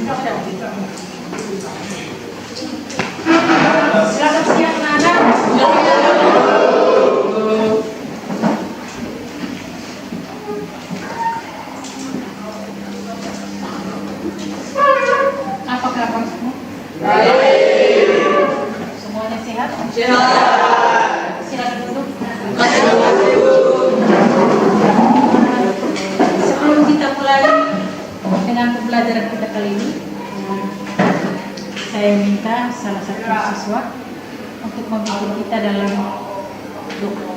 Silakan siap anak. Apa kabar semua? Semuanya sehat? Sehat. Silakan duduk. Sebelum kita mulai dengan pembelajaran kita kali ini, saya minta salah satu siswa untuk memimpin kita dalam doa.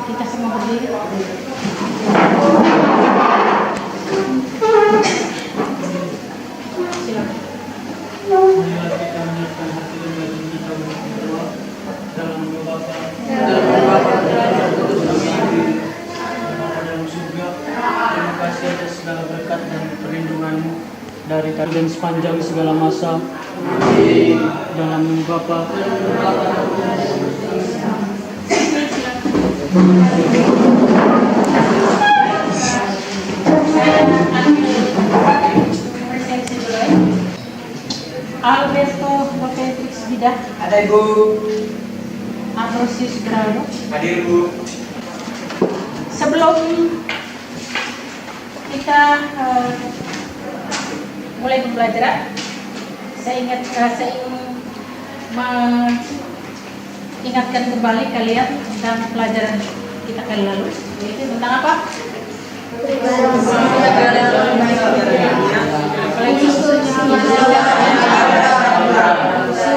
Kita semua berdiri. Silakan. Marilah kita menyiapkan hati dan batin kita untuk berdoa dalam nama Bapa dalam surga. Terima kasih atas segala berkat dan perlindungan-Mu dari tadi dan sepanjang segala masa. Dalam nama Bapa. Alberto Lopetrix Bidah. Ada Ibu. Ambrosius Grano. Hadir Bu. Sebelum kita mulai pembelajaran, saya ingin mengingatkan kembali kalian tentang pelajaran kita kali lalu, yaitu tentang apa?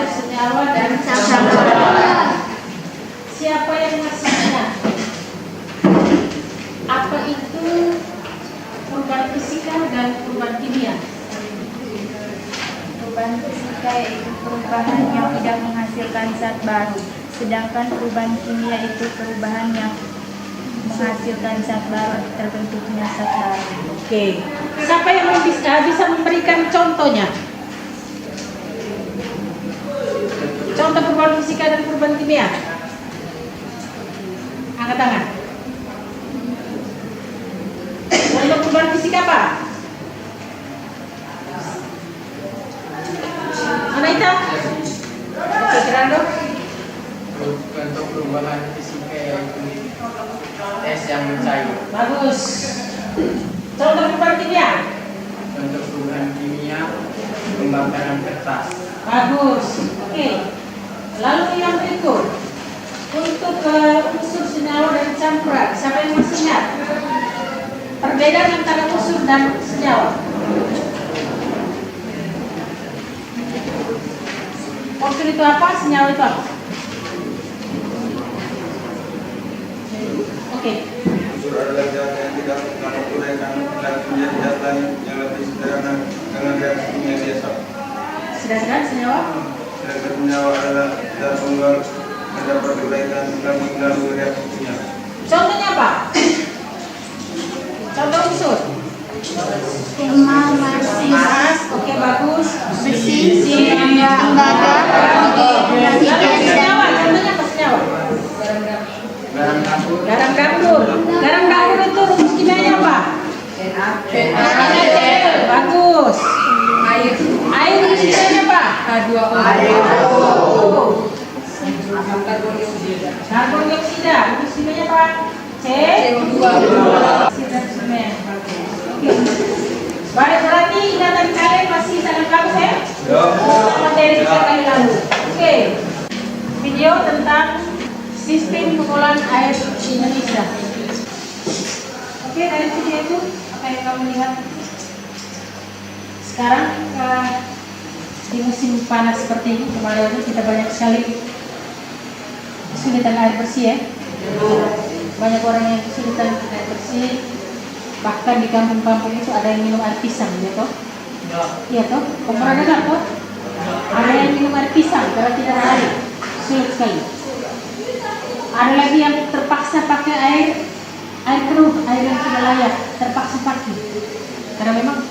Senyawa dan siapa yang masih ingat apa itu perubahan fisika dan perubahan kimia? Perubahan fisika yaitu perubahan yang tidak menghasilkan zat baru, sedangkan perubahan kimia itu perubahan yang menghasilkan zat baru, terbentuknya zat baru. Oke. Siapa yang bisa memberikan contohnya? Contoh perubahan fisika dan perubahan kimia. Angkat tangan. Contoh perubahan fisika apa? Mana itu? Oke, Gerando. Untuk perubahan fisika yaitu es yang mencair. Bagus. Contoh perubahan kimia. Untuk perubahan kimia pembakaran kertas. Bagus. Oke. Lalu yang berikut. Untuk unsur senyawa dan campuran, siapa yang masih ingat? Perbedaan antara unsur dan senyawa. Unsur itu apa? Senyawa itu apa? Oke. Unsur adalah zat yang tidak menguraikan lagi menjadi zat lain yang lebih sederhana dengan reaksi kimia biasa. Sedangkan senyawa? Sedangkan senyawa adalah zat tunggal yang dapat diuraikan lagi melalui reaksi kimia. Contohnya apa? Contoh unsur. Emas. Oke, bagus. Besi, tembaga, Lalu senyawa. Contohnya apa senyawa? Garam dapur. Garam dapur. Garam dapur itu rumus kimianya apa? NaCl. Bagus. Air rumus kimianya apa? H2O. Karbon dioksida. Rumus kimianya apa? CO2. Oksida semen. Oke. Baik, berarti ingatan kalian masih sangat bagus ya? Materi kita kali lalu. Oke. Video tentang sistem pengolahan air di Indonesia. Oke, dari video itu apa yang kamu lihat? Sekarang di musim panas seperti ini, kemarin itu kita banyak sekali kesulitan air bersih ya. Banyak orang yang kesulitan air bersih. Bahkan di kampung-kampung itu ada yang minum air pisang, ya toh? Iya toh? Kamu pernah dengar toh? Ada yang minum air pisang karena tidak ada air, sulit sekali. Ada lagi yang terpaksa pakai air keruh, air yang tidak layak, terpaksa pakai. Karena memang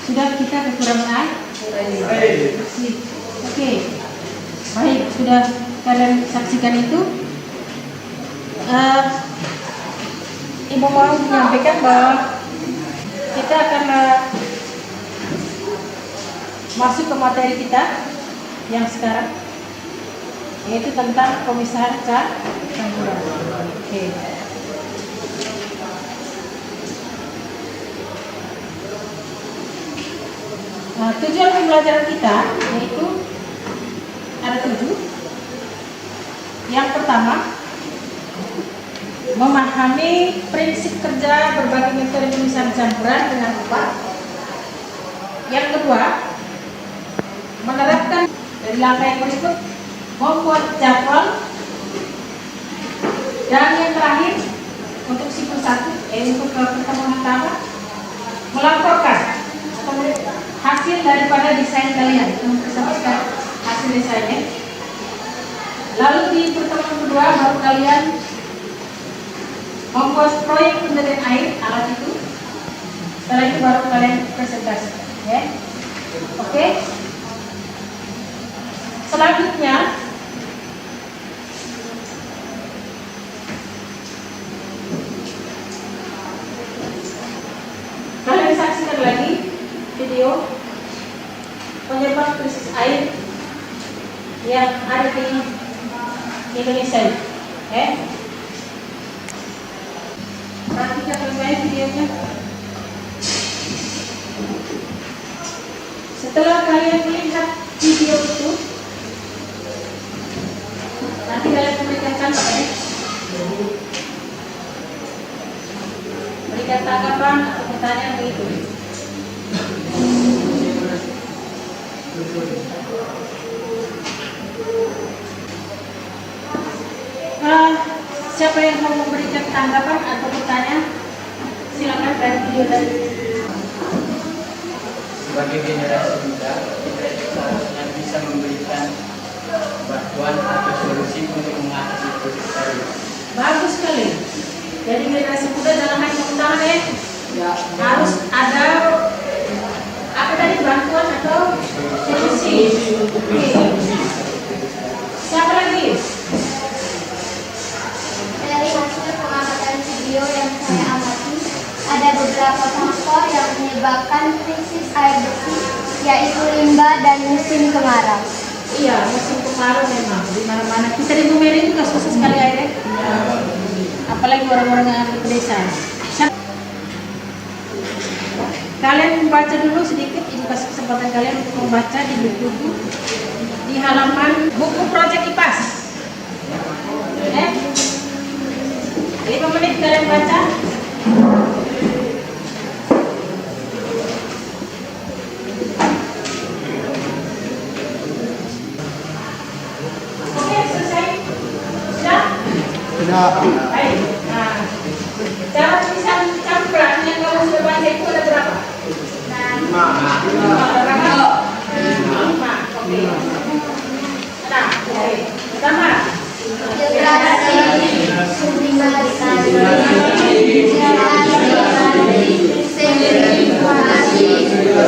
sudah kita kekurangan air. Oke, baik, sudah kalian saksikan itu. Ibu mau menyampaikan bahwa kita akan masuk ke materi kita yang sekarang, yaitu tentang pemisahan campuran. Oke. Nah, tujuan pembelajaran kita yaitu ada 7. Yang pertama, memahami prinsip kerja berbagai metode pemisahan campuran dengan upah. Yang kedua, menerapkan dari langkah yang berikut, membuat jadwal. Dan yang terakhir, untuk siklus 1, untuk pertemuan pertama, melaporkan hasil daripada desain kalian. Sampaikan hasil desainnya. Lalu di pertemuan kedua baru kalian membuat proyek penderian air alat itu. Setelah itu baru kalian presentasi, ya. Oke. Selanjutnya kalian saksikan lagi video penyebab krisis air yang ada di Indonesia. Perhatikan baik-baik videonya. Setelah kalian melihat video itu, nanti kalian memberikan contoh, ya. Berikan tanggapan atau pertanyaan begitu. Siapa yang mau memberikan tanggapan atau pertanyaan? Silakan dari video tadi. Sebagai generasi muda, kita seharusnya bisa memberikan bantuan atau solusi untuk mengatasi krisis air. Bagus sekali. Jadi generasi muda dalam hal pengetahuan, ya, harus ada apa tadi, bantuan atau solusi. Oke. Siapa lagi? Dari hasil pengamatan video yang saya amati, ada beberapa faktor yang menyebabkan krisis air bersih, yaitu limbah dan musim kemarau. Iya, musim kemarau memang di mana-mana. Kita di Bumeri itu susah sekali airnya. Apalagi orang-orang yang ada di desa. Kalian membaca dulu sedikit, ibu kasih kesempatan kalian untuk membaca di buku di halaman buku proyek IPAS. 5 menit kalian baca. Oke, selesai. Sudah? Sudah. Baik. Nah, cara pemisahan campuran yang kamu sudah baca itu ada berapa? 5. Oke. Nah, oke. Pertama, Filtrasi, sublimasi, sentrifugasi,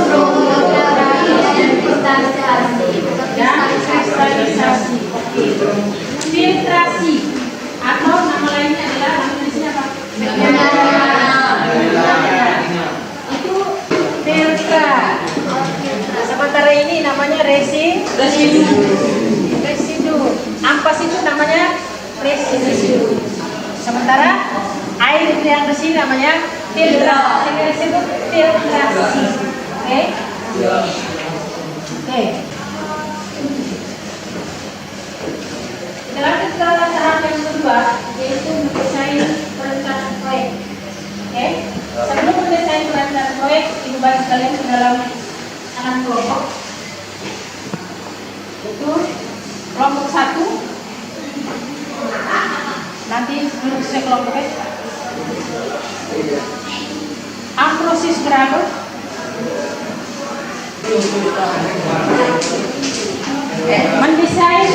kromoterapi, dan kristalisasi. dan kristalisasi. Oke. Filtrasi atau nama lainnya adalah, nama tulisnya apa? Itu filter. Sementara ini namanya residu. Ampas itu namanya residu. Sementara air yang bersih namanya filtrasi. Residu filtrasi. Oke. Oke. Kita lanjut ke tahap yang kedua, yaitu mendesain perencanaan proyek. Oke. Sebelum mendesain perencanaan proyek, ibu bagi kalian ke dalam 6 kelompok. Itu kelompok 1. Nanti duduk sekelompoknya. Amprosis gravel. Mendesain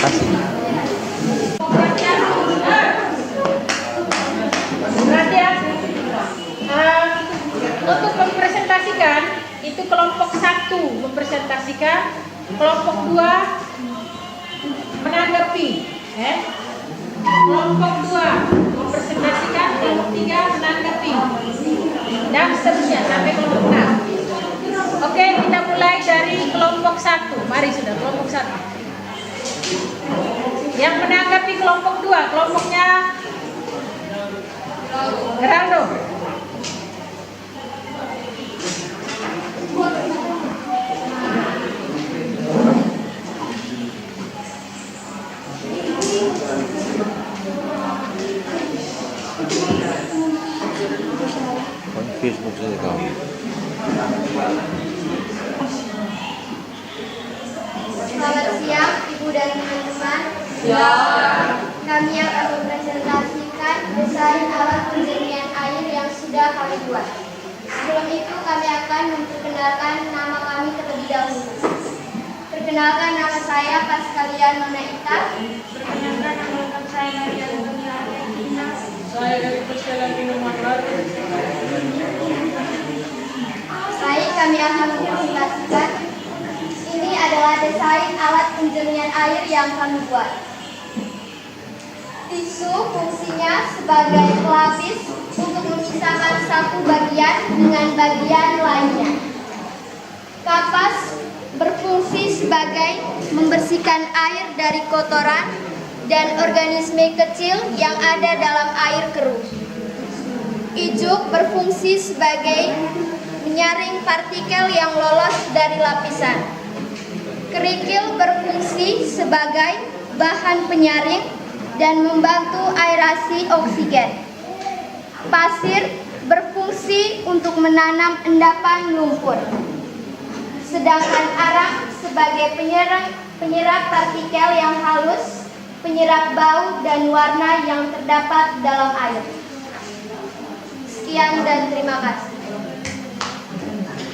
kasih. Perhatian. Untuk mempresentasikan itu kelompok 1 mempresentasikan, kelompok 2 menanggapi, kelompok 2 mempresentasikan, kelompok 3 menanggapi, dan seterusnya sampai kelompok 6. Oke, kita mulai dari kelompok 1. Mari sudah kelompok 1. Yang menanggapi kelompok 2, kelompoknya Geraldo. Facebook saja kamu. Selamat siang, Ibu dan teman-teman. Kami akan mempresentasikan desain alat penjernihan air yang sudah kami buat. Sebelum itu kami akan memperkenalkan nama kami terlebih dahulu. Perkenalkan, nama saya Paskalian Nona Ita. Perkenalkan, nama lengkap saya Maria Lucia Argentina. Saya dari Persela Minuman. Baik, kami akan mempresentasikan. Ini adalah desain alat penjernihan air yang kami buat. Tisu fungsinya sebagai pelapis untuk memisahkan satu bagian dengan bagian lainnya. Kapas berfungsi sebagai membersihkan air dari kotoran dan organisme kecil yang ada dalam air keruh. Ijuk berfungsi sebagai menyaring partikel yang lolos dari lapisan. Kerikil berfungsi sebagai bahan penyaring dan membantu aerasi oksigen. Pasir berfungsi untuk menanam endapan lumpur. Sedangkan arang sebagai penyerap partikel yang halus, penyerap bau dan warna yang terdapat dalam air. Sekian dan terima kasih.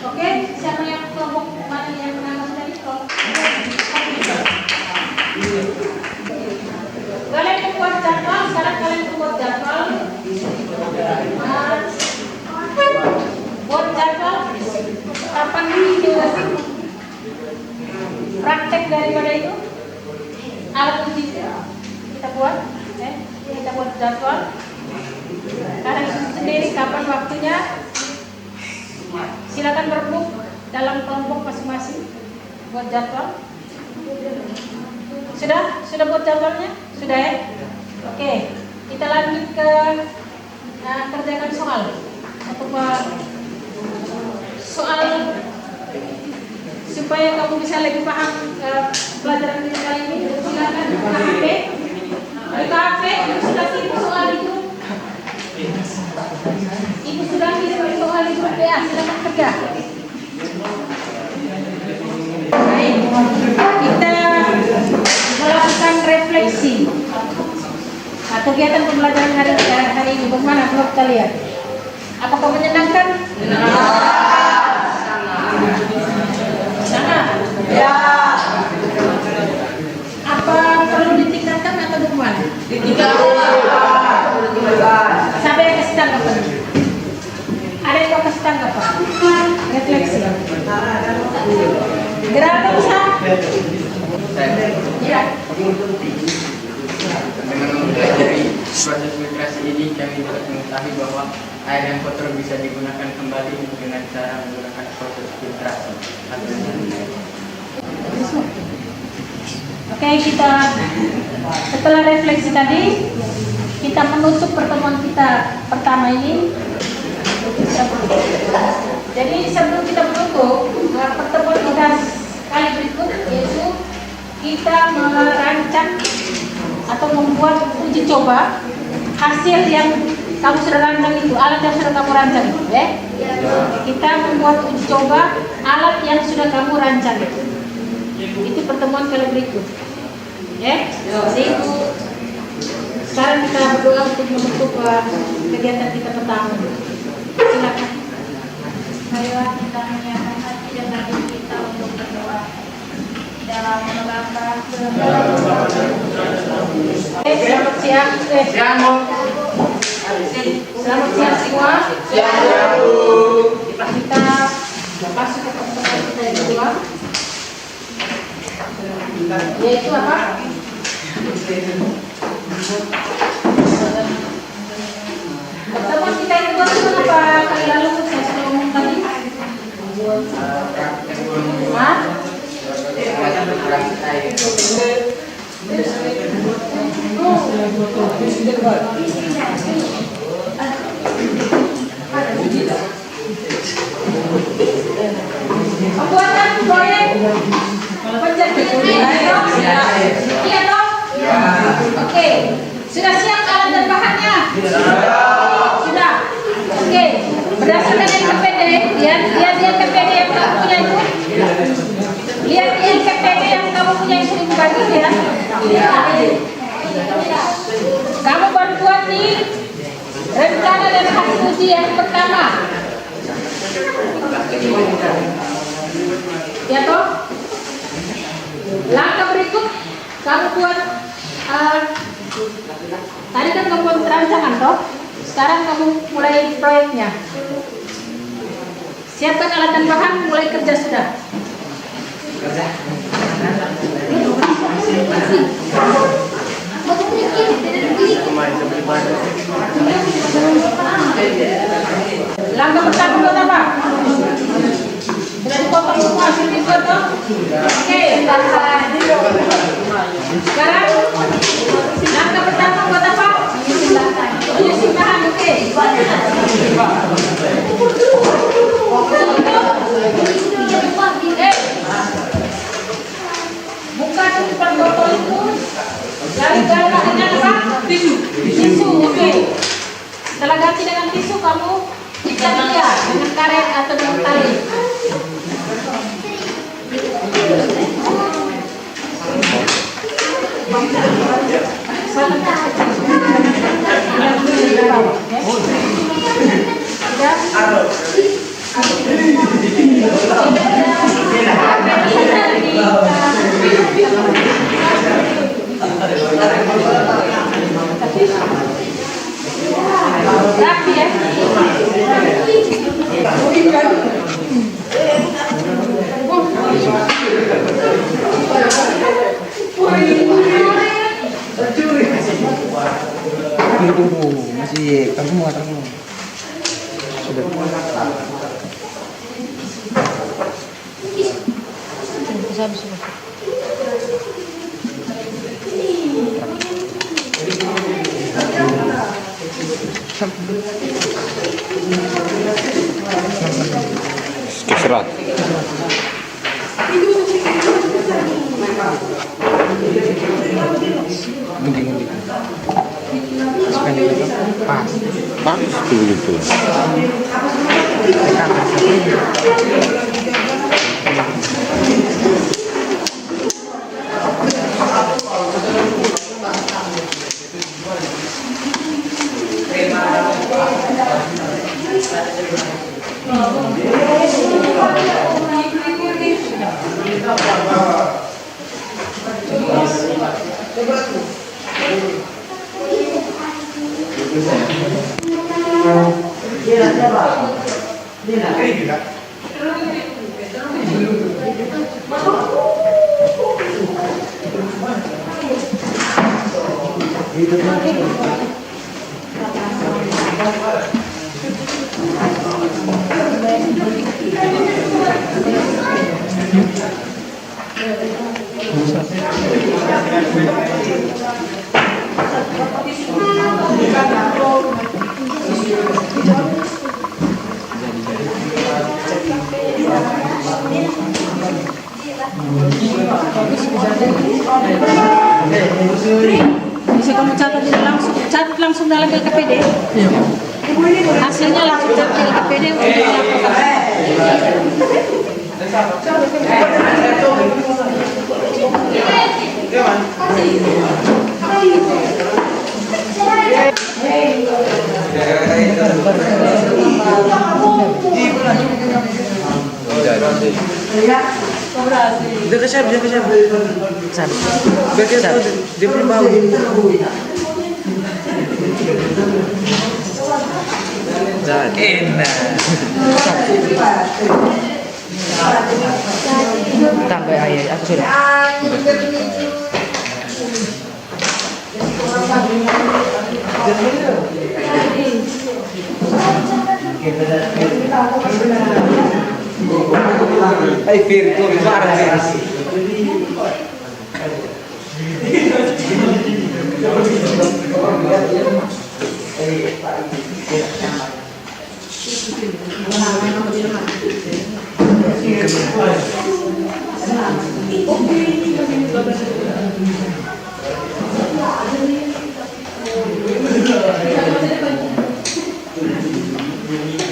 Oke, siapa yang kelompok mana yang menanggapi tadi? Kalian membuat jadwal, sekarang kalian membuat jadwal. Buat jadwal. Kapan video praktek daripada itu? Alat uji kita buat, kita buat jadwal. Kalian sendiri kapan waktunya? Silakan berbuk dalam kelompok masing-masing buat jadwal. Sudah buat jadwalnya? Sudah ya? Oke, kita lanjut ke kerjakan soal. Soal supaya kamu bisa lebih paham pelajaran kita kali ini. Silakan buka HP. Buka HP, sudah kirim soal itu. Ibu sudah kirim soal itu ya, silakan kerja. Baik, kita melakukan refleksi. Kegiatan pembelajaran hari ini bagaimana menurut kalian? Apakah menyenangkan? Sangat. Ya. Apa perlu ditingkatkan atau bagaimana? Sampai yang kasih tanggapan. Ada yang mau kasih tanggapan? Refleksi. Gerakan bisa? Ya. Dengan mempelajari proses filtrasi ini, kami dapat mengetahui bahwa air yang kotor bisa digunakan kembali dengan cara menggunakan proses filtrasi. Oke, kita setelah refleksi tadi, kita menutup pertemuan kita pertama ini. Jadi sebelum kita menutup pertemuan kita kali berikut, yaitu kita merancang atau membuat uji coba hasil yang kamu sudah rancang itu, alat yang sudah kamu rancang itu, ya. Kita membuat uji coba alat yang sudah kamu rancang itu. Itu pertemuan kali berikut, ya. Jadi sekarang kita berdoa untuk menutup kegiatan kita pertama. Silakan. Marilah kita menyiapkan hati dan hati kita untuk berdoa. dalam nama Bapa, Selamat siang. Selamat siang semua. Kita masuk ke pertemuan kita yang kedua. Yaitu apa? Pertemuan kita yang kedua itu apa? Kali lalu saya sudah ngomong tadi. Hah? Pembuatan proyek penjadian iya toh? Oke. Sudah siap alat dan bahannya? Sudah. Oke. Berdasarkan NKPD, lihat NKPD yang kamu punya itu. Lihat NKPD yang kamu punya itu bagi ya. Kamu baru buat nih rencana dan hasil uji yang pertama. Ya toh? Langkah berikut kamu buat tadi kan kamu buat rancangan toh? Sekarang kamu mulai proyeknya. Siapkan alat dan bahan, mulai kerja sudah. Langkah pertama buat apa? Sudah dipotong semua hasil dibuat toh? Oke, sekarang langkah pertama buat apa? Menyusun bahan, oke. Buka tuh depan botol itu. Gali-gali dengan apa? Tisu, oke. Setelah ganti dengan tisu, kamu ikat dia dengan karet atau dengan tali. Rapi ya. Masih kamu mengatakan sudah Keserat. Gunting-gunting. Sependek itu pas. Pas begitu. Bisa kamu catat langsung dalam LKPD. Hasilnya langsung catat di LKPD untuk dilaporkan. Jadi. Udah keser. Kesana. Biar kita tahu dia punya bau. Jangan. Enak. Tambah air, aku sudah. Hai Virgo, marah sih.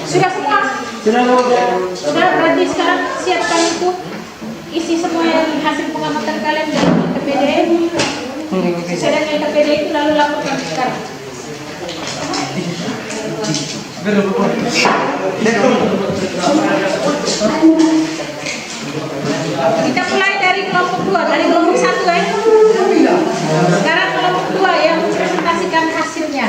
Sudah semua? Sudah, berarti sekarang siapkan itu. Isi semua yang hasil pengamatan kalian dari KPD. Sesuai dengan KPD itu lalu laporkan sekarang. Kita mulai dari kelompok 2, dari kelompok 1 ya. Sekarang kelompok 2 yang mempresentasikan hasilnya.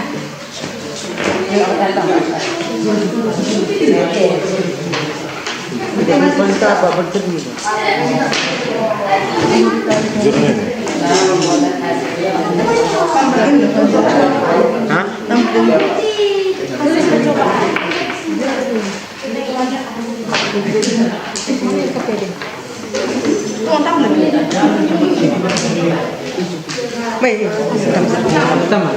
Sama.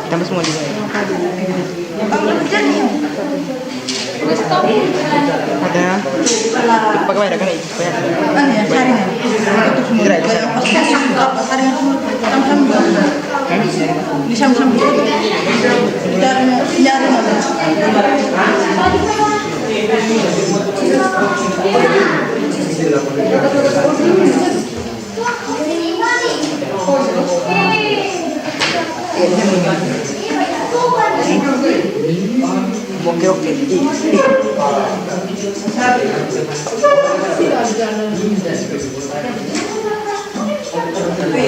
Tambah semua. Ada. Pakai ada kan itu. Oke.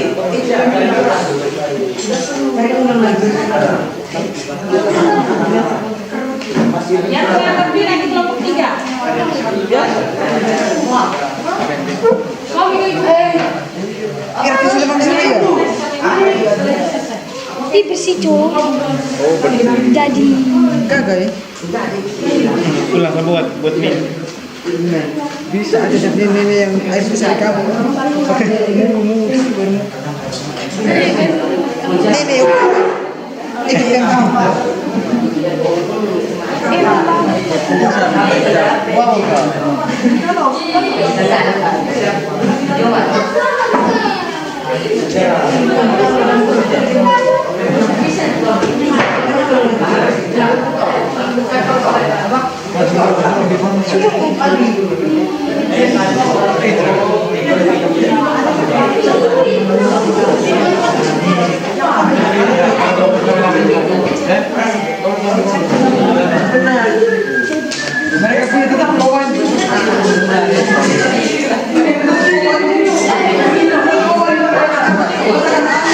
Yang lebih lagi kelompok 3. Bersih cowok. Jadi Kagak ya? Pulang buat mie. Bisa ada nenek yang air besar kamu. Pakai nenek ini yang kamu. Mereka punya tetap lawan.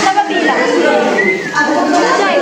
siapa bilang? Selesai.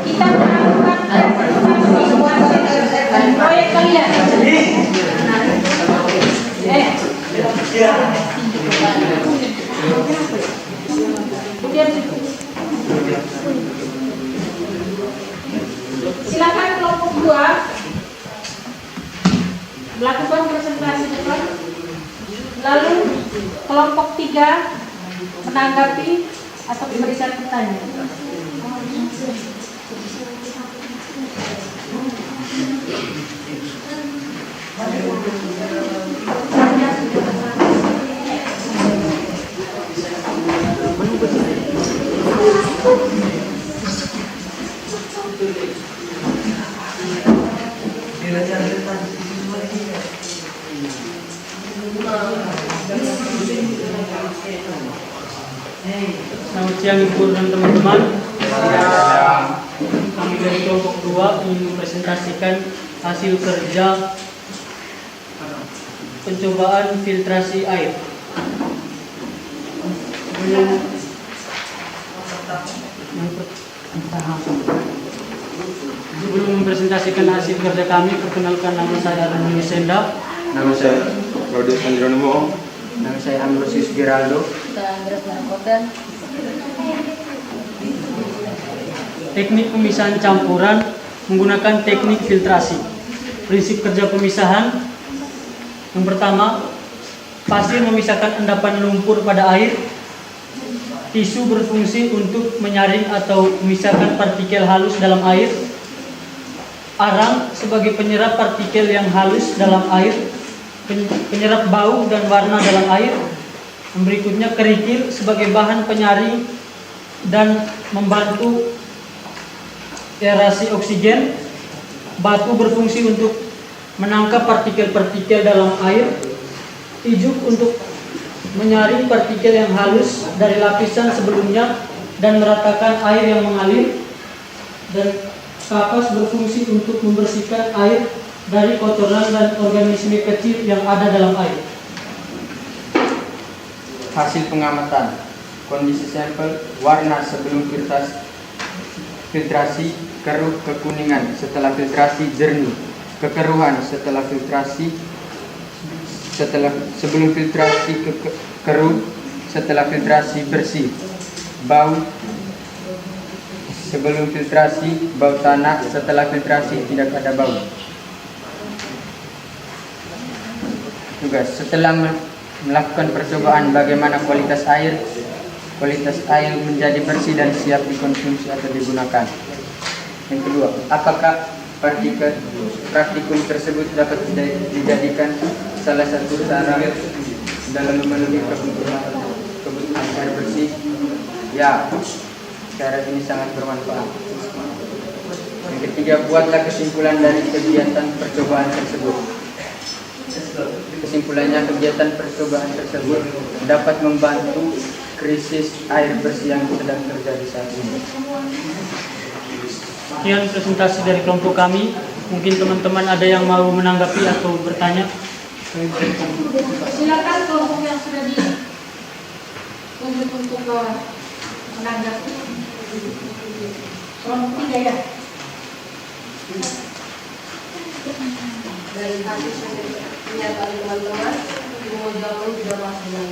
kita melakukan proyek kalian. Silakan kelompok 2 melakukan presentasi depan. Lalu kelompok 3 menanggapi atau memberikan pertanyaan. Selamat siang Ibu dan teman-teman. Kami dari kelompok 2 ingin mempresentasikan hasil kerja pencobaan filtrasi air. Sebelum mempresentasikan hasil kerja kami, perkenalkan nama saya Arun Senda. Nama saya Claudius Andronimo. Nama saya Ambrosius Geraldo. Teknik pemisahan campuran menggunakan teknik filtrasi. Prinsip kerja pemisahan: yang pertama, pasir memisahkan endapan lumpur pada air. Tisu berfungsi untuk menyaring atau memisahkan partikel halus dalam air. Arang sebagai penyerap partikel yang halus dalam air, penyerap bau dan warna dalam air. Berikutnya, kerikil sebagai bahan penyaring dan membantu aerasi oksigen. Batu berfungsi untuk menangkap partikel-partikel dalam air. Ijuk untuk menyaring partikel yang halus dari lapisan sebelumnya dan meratakan air yang mengalir. Dan kapas berfungsi untuk membersihkan air dari kotoran dan organisme kecil yang ada dalam air. Hasil pengamatan: kondisi sampel, warna sebelum filtrasi, keruh kekuningan setelah filtrasi, jernih, kekeruhan setelah filtrasi, sebelum filtrasi keruh, setelah filtrasi bersih, bau sebelum filtrasi, bau tanah, setelah filtrasi tidak ada bau. Tugas: setelah melakukan percobaan, bagaimana kualitas air? Kualitas air menjadi bersih dan siap dikonsumsi atau digunakan. Yang kedua, apakah praktikum tersebut dapat dijadikan salah satu cara dalam memenuhi kebutuhan air bersih? Ya, cara ini sangat bermanfaat. Yang ketiga, buatlah kesimpulan dari kegiatan percobaan tersebut. Kesimpulannya, kegiatan percobaan tersebut dapat membantu krisis air bersih yang sedang terjadi saat ini. Sekian presentasi dari kelompok kami. Mungkin teman-teman ada yang mau menanggapi atau bertanya. Silakan kelompok yang sudah ditunjuk untuk menanggapi. Kelompok 3 ya. Dari hasil pernyataan teman-teman, Ibu Jamu sudah masuk dengan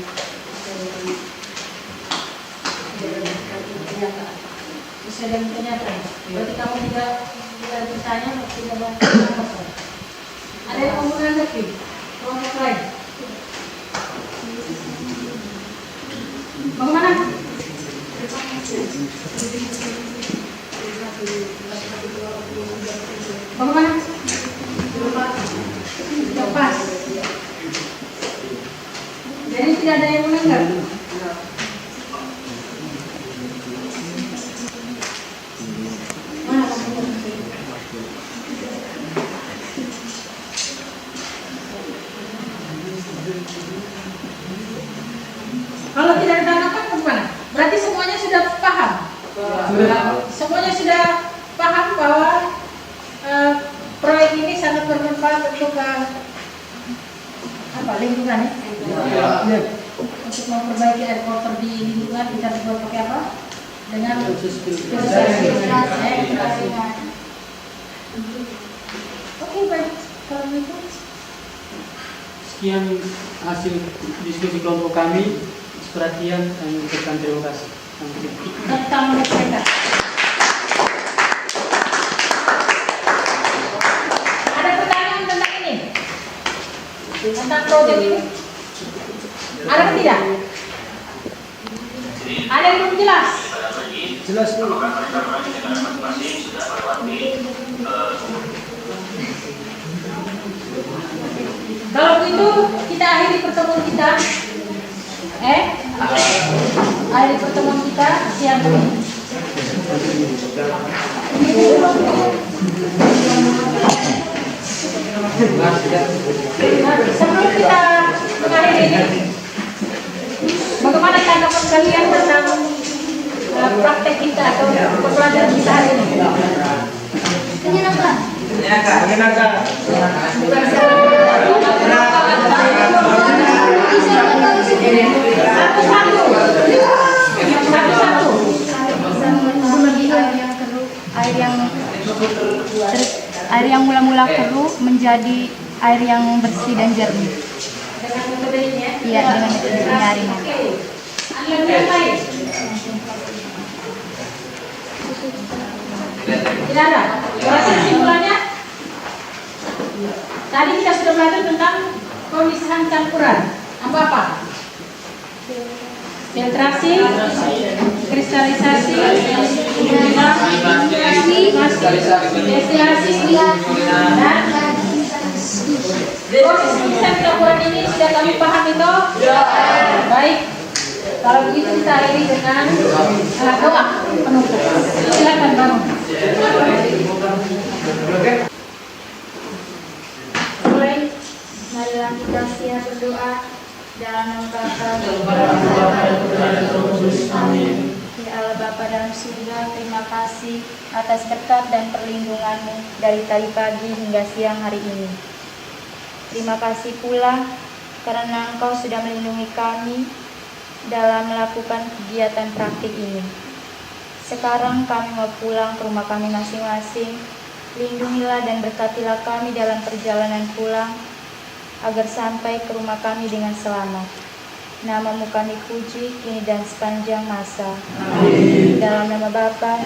pernyataan. Bisa dengan pernyataan. Berarti kamu tidak bertanya, tidak mau. Ada yang mau menanggapi? Kelompok lain. Bagaimana? Bagaimana? Lepas. Jadi tidak ada yang melanggar. Kalau tidak ditanggapan bagaimana? Berarti semuanya sudah paham. Semuanya sudah paham bahwa proyek ini sangat bermanfaat untuk lingkungan ya? Ya. Untuk memperbaiki air kotor di lingkungan kita buat pakai apa? Dengan proses filtrasi. sekian hasil diskusi kelompok kami. Perhatian dan ucapkan terima kasih. Tentang mereka. Ada pertanyaan tentang ini? Tentang proyek ini? Ada atau tidak? Ada yang belum jelas? Jelas Bu. Kalau begitu kita akhiri pertemuan kita. Akhiri pertemuan kita siang ini. Sebelum kita mengakhiri ini, bagaimana tanggapan kalian tentang praktek kita atau pembelajaran kita hari ini? Menyenangkan. Bukan satu-satu. Air yang mula-mula keruh menjadi air yang bersih dan jernih. Dengan metode ini ya? Iya, dengan metode penyaringan. Oke. Ada yang lain? Tidak ada. Berarti kesimpulannya, tadi kita sudah belajar tentang pemisahan campuran. Apa? Filtrasi, kristalisasi, destilasi, dan pemisahan campuran ini sudah kami paham itu? Baik. Kalau begitu kita akhiri dengan doa penutup. Silakan Bang. Mulai, marilah kita siap berdoa dalam nama Bapa Ya Allah Bapa dalam surga, terima kasih atas berkat dan perlindungan-Mu dari tadi pagi hingga siang hari ini. Terima kasih pula karena Engkau sudah melindungi kami dalam melakukan kegiatan praktik ini. Sekarang kami mau pulang ke rumah kami masing-masing. Lindungilah dan berkatilah kami dalam perjalanan pulang, agar sampai ke rumah kami dengan selamat. Nama-Mu kami puji kini dan sepanjang masa. Amin. Dalam nama Bapa